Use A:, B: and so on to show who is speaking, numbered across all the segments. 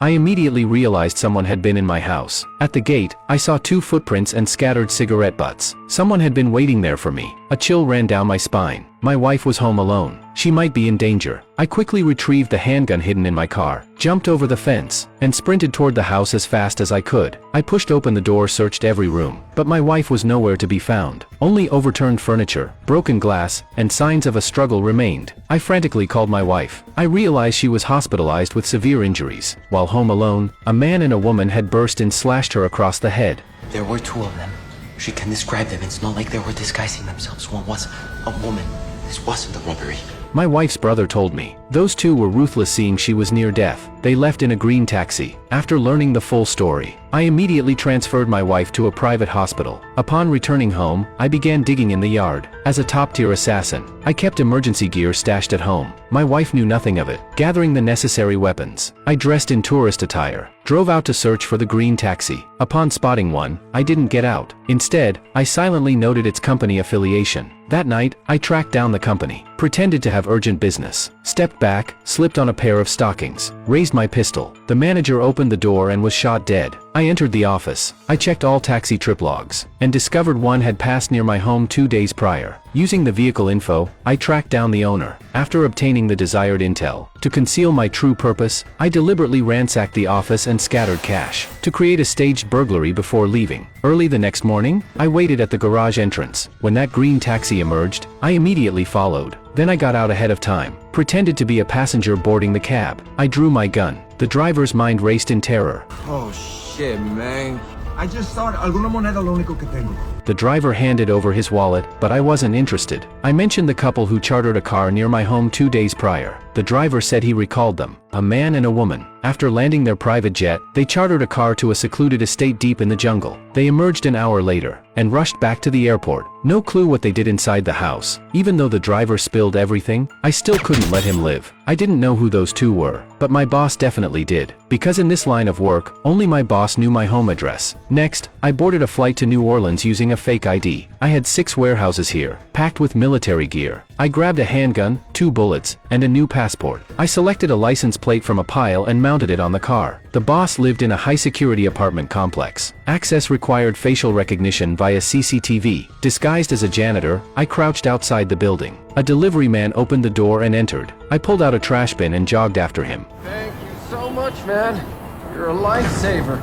A: I immediately realized someone had been in my house. At the gate, I saw 2 footprints and scattered cigarette butts. Someone had been waiting there for me. A chill ran down my spine. My wife was home alone. She might be in danger. I quickly retrieved the handgun hidden in my car, jumped over the fence, and sprinted toward the house as fast as I could. I pushed open the door, searched every room, but my wife was nowhere to be found. Only overturned furniture, broken glass, and signs of a struggle remained. I frantically called my wife. I realized she was hospitalized with severe injuries. While home alone, a man and a woman had burst and slashed her across the head.
B: There were 2 of them. She can describe them. It's not like they were disguising themselves. One was a woman. This wasn't a robbery.
A: My wife's brother told me. Those 2 were ruthless, seeing she was near death. They left in a green taxi. After learning the full story, I immediately transferred my wife to a private hospital. Upon returning home, I began digging in the yard. As a top-tier assassin, I kept emergency gear stashed at home. My wife knew nothing of it. Gathering the necessary weapons, I dressed in tourist attire, drove out to search for the green taxi. Upon spotting one, I didn't get out. Instead, I silently noted its company affiliation. That night, I tracked down the company, pretended to have urgent business, stepped back, slipped on a pair of stockings, raised my pistol. The manager opened the door and was shot dead. I entered the office. I checked all taxi trip logs, and discovered one had passed near my home 2 days prior. Using the vehicle info, I tracked down the owner. After obtaining the desired intel, to conceal my true purpose, I deliberately ransacked the office and scattered cash, to create a staged burglary before leaving. Early the next morning, I waited at the garage entrance. When that green taxi emerged, I immediately followed. Then I got out ahead of time, pretended to be a passenger boarding the cab. I drew my gun. The driver's mind raced in terror.
C: Oh shit, man. I just thought alguna moneda lo único que tengo.
A: The driver handed over his wallet, but I wasn't interested. I mentioned the couple who chartered a car near my home 2 days prior. The driver said he recalled them, a man and a woman. After landing their private jet, they chartered a car to a secluded estate deep in the jungle. They emerged an hour later, and rushed back to the airport. No clue what they did inside the house. Even though the driver spilled everything, I still couldn't let him live. I didn't know who those 2 were, but my boss definitely did. Because in this line of work, only my boss knew my home address. Next, I boarded a flight to New Orleans using a fake ID. I had 6 warehouses here, packed with military gear. I grabbed a handgun, 2 bullets, and a new passport. I selected a license plate from a pile and mounted it on the car. The boss lived in a high-security apartment complex. Access required facial recognition via CCTV. Disguised as a janitor, I crouched outside the building. A delivery man opened the door and entered. I pulled out a trash bin and jogged after him.
C: Thank you so much, man. You're a lifesaver.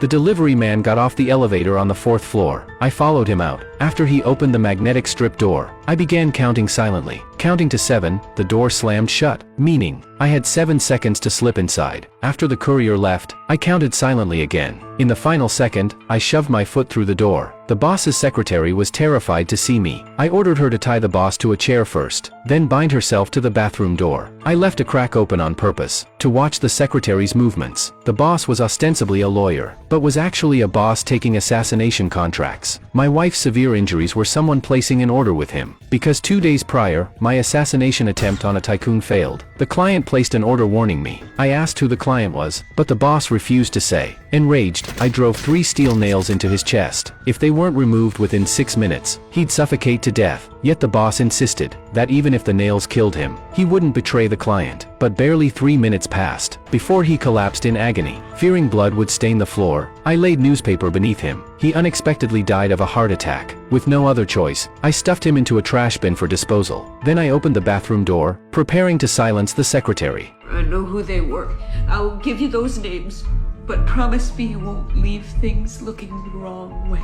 A: The delivery man got off the elevator on the 4th floor. I followed him out. After he opened the magnetic strip door, I began counting silently. Counting to 7, the door slammed shut, meaning I had 7 seconds to slip inside. After the courier left, I counted silently again. In the final second, I shoved my foot through the door. The boss's secretary was terrified to see me. I ordered her to tie the boss to a chair first, then bind herself to the bathroom door. I left a crack open on purpose, to watch the secretary's movements. The boss was ostensibly a lawyer, but was actually a boss taking assassination contracts. My wife's severe injuries were someone placing an order with him. Because 2 days prior, my assassination attempt on a tycoon failed. The client placed an order warning me. I asked who the client was, but the boss refused to say. Enraged, I drove 3 steel nails into his chest. If they weren't removed within 6 minutes, he'd suffocate to death. Yet the boss insisted that even if the nails killed him, he wouldn't betray the client. But barely 3 minutes passed before he collapsed in agony. Fearing blood would stain the floor, I laid newspaper beneath him. He unexpectedly died of a heart attack. With no other choice, I stuffed him into a trash bin for disposal. Then I opened the bathroom door, preparing to silence the secretary.
D: I know who they were. I'll give you those names, but promise me you won't leave things looking the wrong way.